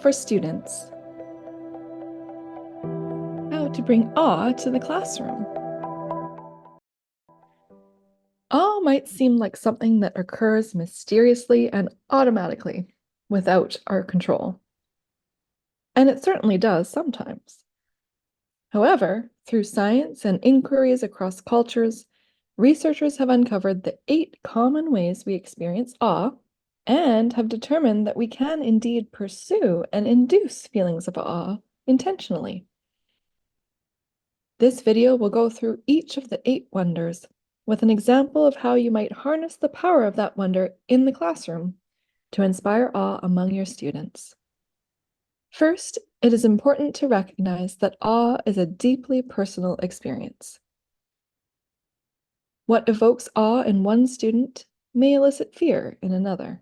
for students. How to bring awe to the classroom. Awe might seem like something that occurs mysteriously and automatically without our control. And it certainly does sometimes. However, through science and inquiries across cultures, researchers have uncovered the 8 common ways we experience awe and have determined that we can indeed pursue and induce feelings of awe intentionally. This video will go through each of the 8 wonders with an example of how you might harness the power of that wonder in the classroom to inspire awe among your students. First, it is important to recognize that awe is a deeply personal experience. What evokes awe in one student may elicit fear in another.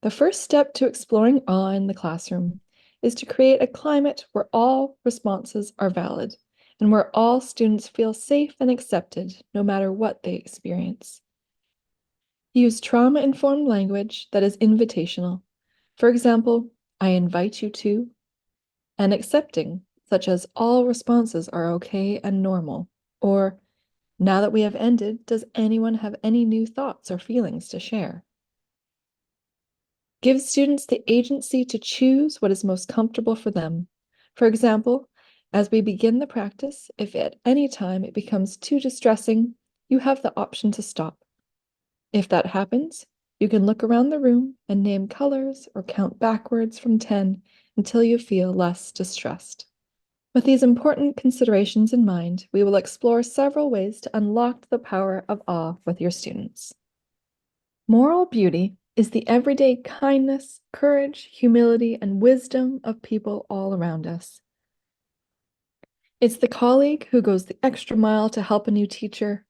The first step to exploring awe in the classroom is to create a climate where all responses are valid and where all students feel safe and accepted no matter what they experience. Use trauma-informed language that is invitational. For example, I invite you to, and accepting, such as all responses are okay and normal, or now that we have ended, does anyone have any new thoughts or feelings to share? Give students the agency to choose what is most comfortable for them. For example, as we begin the practice, if at any time it becomes too distressing, you have the option to stop. If that happens, you can look around the room and name colors or count backwards from 10 until you feel less distressed. With these important considerations in mind, we will explore several ways to unlock the power of awe with your students. Moral beauty is the everyday kindness, courage, humility, and wisdom of people all around us. It's the colleague who goes the extra mile to help a new teacher,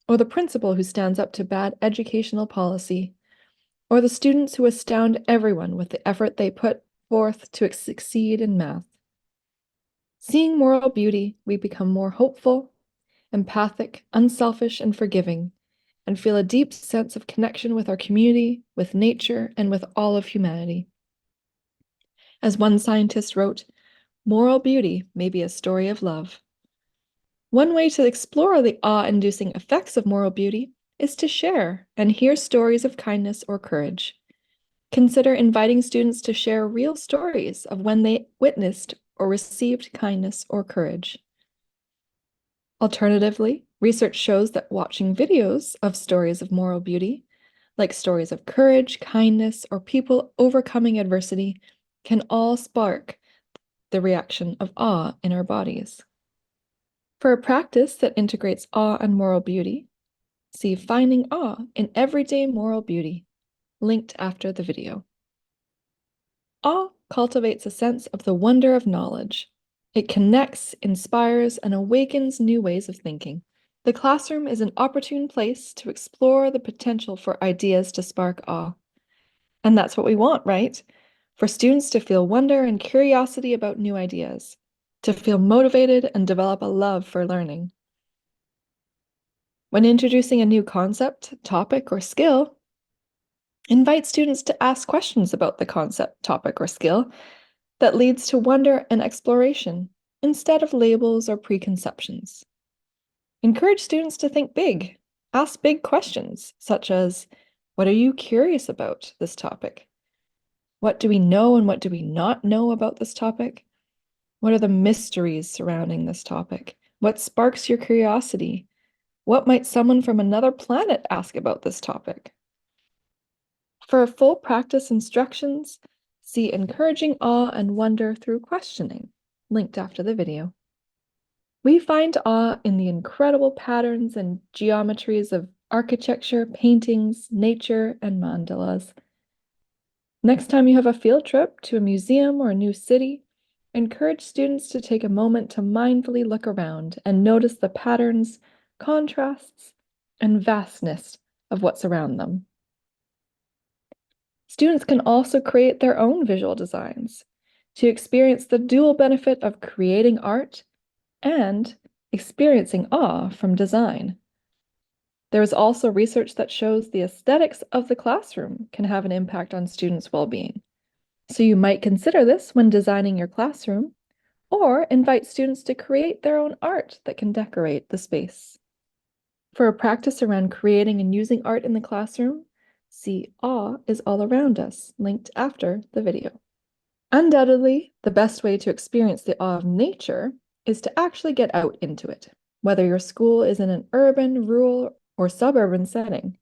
or the principal who stands up to bad educational policy, or the students who astound everyone with the effort they put forth to succeed in math. Seeing moral beauty, we become more hopeful, empathic, unselfish, and forgiving, and feel a deep sense of connection with our community, with nature, and with all of humanity. As one scientist wrote, moral beauty may be a story of love. One way to explore the awe-inducing effects of moral beauty is to share and hear stories of kindness or courage. Consider inviting students to share real stories of when they witnessed or received kindness or courage. Alternatively, research shows that watching videos of stories of moral beauty, like stories of courage, kindness, or people overcoming adversity, can all spark the reaction of awe in our bodies. For a practice that integrates awe and moral beauty, see Finding Awe in Everyday Moral Beauty, linked after the video. Awe cultivates a sense of the wonder of knowledge. It connects, inspires, and awakens new ways of thinking. The classroom is an opportune place to explore the potential for ideas to spark awe. And that's what we want, right? For students to feel wonder and curiosity about new ideas, to feel motivated and develop a love for learning. When introducing a new concept, topic, or skill, invite students to ask questions about the concept, topic, or skill that leads to wonder and exploration instead of labels or preconceptions. Encourage students to think big. Ask big questions, such as, what are you curious about this topic? What do we know and what do we not know about this topic? What are the mysteries surrounding this topic? What sparks your curiosity? What might someone from another planet ask about this topic? For full practice instructions, see Encouraging Awe and Wonder Through Questioning, linked after the video. We find awe in the incredible patterns and geometries of architecture, paintings, nature, and mandalas. Next time you have a field trip to a museum or a new city, encourage students to take a moment to mindfully look around and notice the patterns, contrasts, and vastness of what's around them. Students can also create their own visual designs to experience the dual benefit of creating art and experiencing awe from design. There is also research that shows the aesthetics of the classroom can have an impact on students' well-being. So you might consider this when designing your classroom, or invite students to create their own art that can decorate the space. For a practice around creating and using art in the classroom, see Awe is All Around Us, linked after the video. Undoubtedly, the best way to experience the awe of nature is to actually get out into it, whether your school is in an urban, rural, or suburban setting,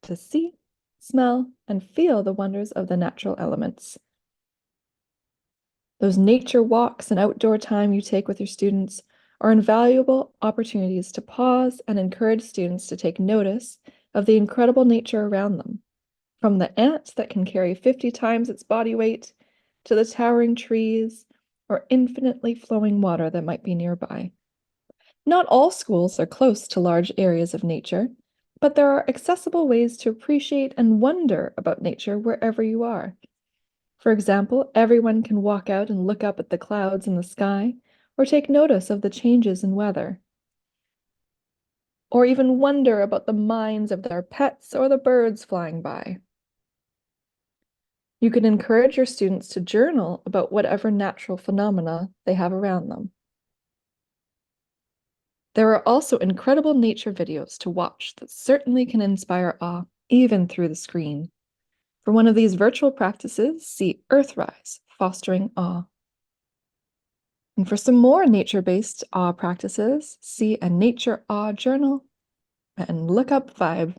to see, smell, and feel the wonders of the natural elements. Those nature walks and outdoor time you take with your students are invaluable opportunities to pause and encourage students to take notice of the incredible nature around them, from the ant that can carry 50 times its body weight to the towering trees or infinitely flowing water that might be nearby. Not all schools are close to large areas of nature, but there are accessible ways to appreciate and wonder about nature wherever you are. For example, everyone can walk out and look up at the clouds in the sky, or take notice of the changes in weather, or even wonder about the minds of their pets or the birds flying by. You can encourage your students to journal about whatever natural phenomena they have around them. There are also incredible nature videos to watch that certainly can inspire awe, even through the screen. For one of these virtual practices, see Earthrise, Fostering Awe. And for some more nature-based awe practices, see a Nature Awe journal and look up Vibe.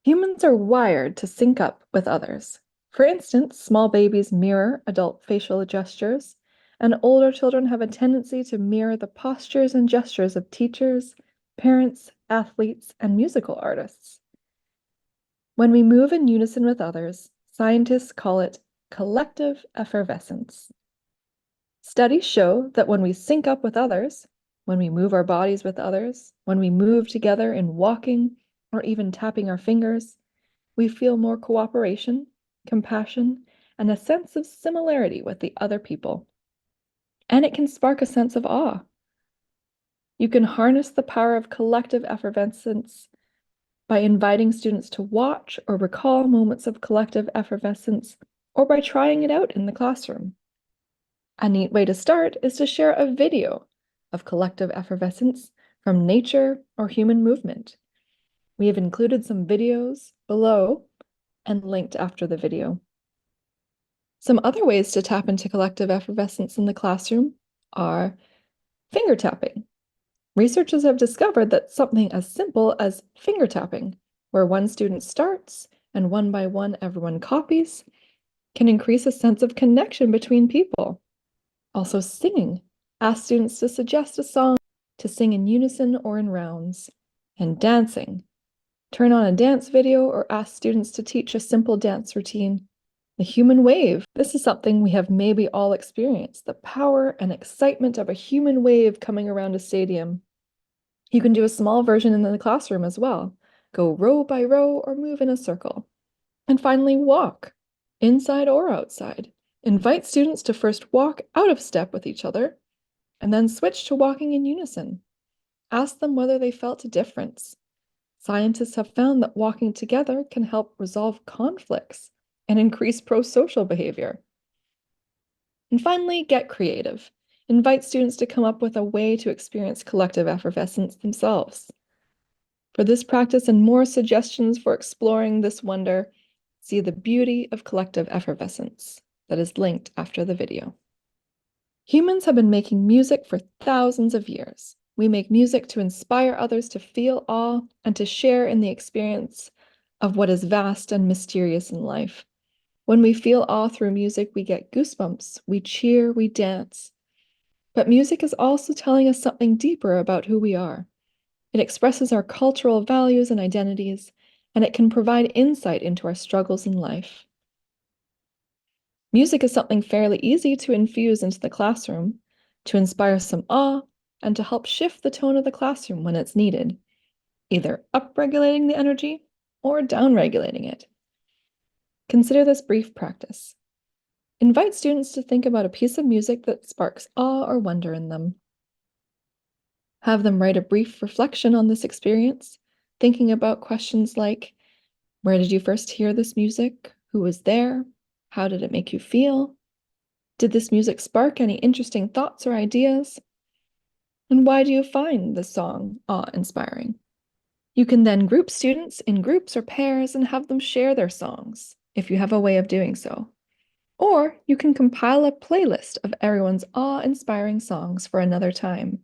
Humans are wired to sync up with others. For instance, small babies mirror adult facial gestures, and older children have a tendency to mirror the postures and gestures of teachers, parents, athletes, and musical artists. When we move in unison with others, scientists call it collective effervescence. Studies show that when we sync up with others, when we move our bodies with others, when we move together in walking or even tapping our fingers, we feel more cooperation, compassion, and a sense of similarity with the other people. And it can spark a sense of awe. You can harness the power of collective effervescence by inviting students to watch or recall moments of collective effervescence, or by trying it out in the classroom. A neat way to start is to share a video of collective effervescence from nature or human movement. We have included some videos below and linked after the video. Some other ways to tap into collective effervescence in the classroom are finger tapping. Researchers have discovered that something as simple as finger tapping, where one student starts and one by one everyone copies, can increase a sense of connection between people. Also, singing. Ask students to suggest a song to sing in unison or in rounds. And dancing. Turn on a dance video or ask students to teach a simple dance routine. The human wave. This is something we have maybe all experienced, the power and excitement of a human wave coming around a stadium. You can do a small version in the classroom as well. Go row by row or move in a circle. And finally, walk, inside or outside. Invite students to first walk out of step with each other and then switch to walking in unison. Ask them whether they felt a difference. Scientists have found that walking together can help resolve conflicts and increase pro-social behavior. And finally, get creative. Invite students to come up with a way to experience collective effervescence themselves. For this practice and more suggestions for exploring this wonder, see the beauty of collective effervescence that is linked after the video. Humans have been making music for thousands of years. We make music to inspire others to feel awe and to share in the experience of what is vast and mysterious in life. When we feel awe through music, we get goosebumps, we cheer, we dance. But music is also telling us something deeper about who we are. It expresses our cultural values and identities, and it can provide insight into our struggles in life. Music is something fairly easy to infuse into the classroom, to inspire some awe, and to help shift the tone of the classroom when it's needed, either upregulating the energy or downregulating it. Consider this brief practice. Invite students to think about a piece of music that sparks awe or wonder in them. Have them write a brief reflection on this experience, thinking about questions like, where did you first hear this music? Who was there? How did it make you feel? Did this music spark any interesting thoughts or ideas? And why do you find this song awe-inspiring? You can then group students in groups or pairs and have them share their songs, if you have a way of doing so. Or you can compile a playlist of everyone's awe-inspiring songs for another time,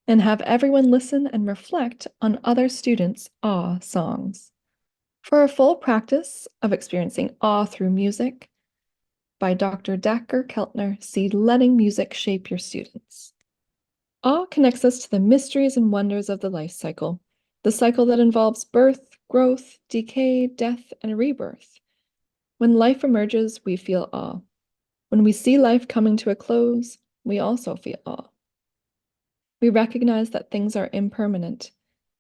and have everyone listen and reflect on other students' awe songs. For a full practice of experiencing awe through music, by Dr. Dacher Keltner, see Letting Music Shape Your Students. Awe connects us to the mysteries and wonders of the life cycle, the cycle that involves birth, growth, decay, death, and rebirth. When life emerges, we feel awe. When we see life coming to a close, we also feel awe. We recognize that things are impermanent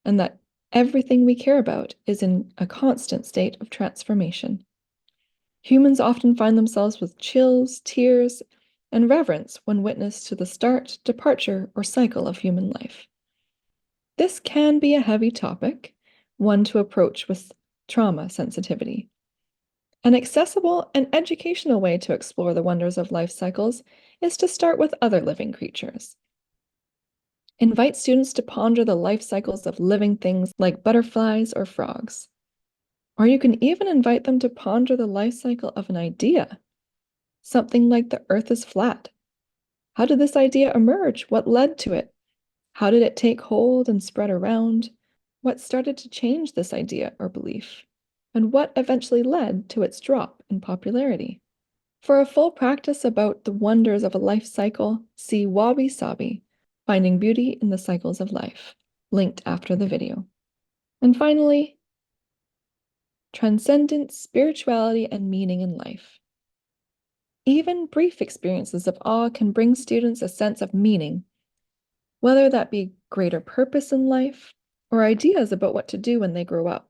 and that everything we care about is in a constant state of transformation. Humans often find themselves with chills, tears, and reverence when witness to the start, departure, or cycle of human life. This can be a heavy topic, one to approach with trauma sensitivity. An accessible and educational way to explore the wonders of life cycles is to start with other living creatures. Invite students to ponder the life cycles of living things like butterflies or frogs. Or you can even invite them to ponder the life cycle of an idea, something like the earth is flat. How did this idea emerge? What led to it? How did it take hold and spread around? What started to change this idea or belief? And what eventually led to its drop in popularity? For a full practice about the wonders of a life cycle, see Wabi Sabi, Finding Beauty in the Cycles of Life, linked after the video. And finally, transcendence, spirituality, and meaning in life. Even brief experiences of awe can bring students a sense of meaning, whether that be greater purpose in life or ideas about what to do when they grow up.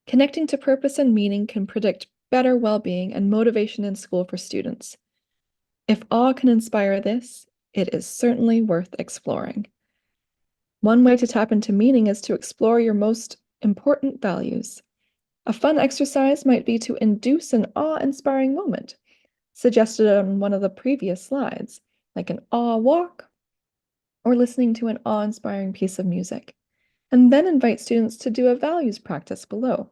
Connecting to purpose and meaning can predict better well-being and motivation in school for students. If awe can inspire this, it is certainly worth exploring. One way to tap into meaning is to explore your most important values. A fun exercise might be to induce an awe-inspiring moment, suggested on one of the previous slides, like an awe walk or listening to an awe-inspiring piece of music, and then invite students to do a values practice below.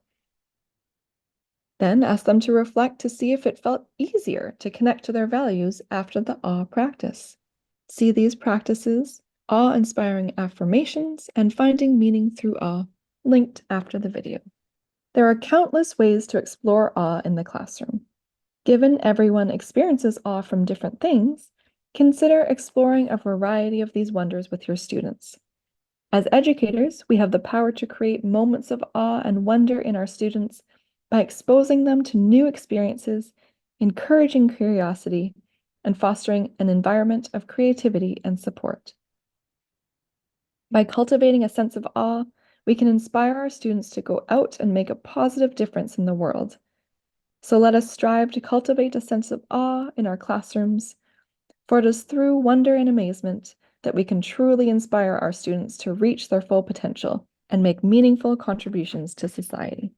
Then ask them to reflect to see if it felt easier to connect to their values after the awe practice. See these practices, awe-inspiring affirmations, and finding meaning through awe, linked after the video. There are countless ways to explore awe in the classroom. Given everyone experiences awe from different things, consider exploring a variety of these wonders with your students. As educators, we have the power to create moments of awe and wonder in our students by exposing them to new experiences, encouraging curiosity, and fostering an environment of creativity and support. By cultivating a sense of awe, we can inspire our students to go out and make a positive difference in the world. So let us strive to cultivate a sense of awe in our classrooms, for it is through wonder and amazement that we can truly inspire our students to reach their full potential and make meaningful contributions to society.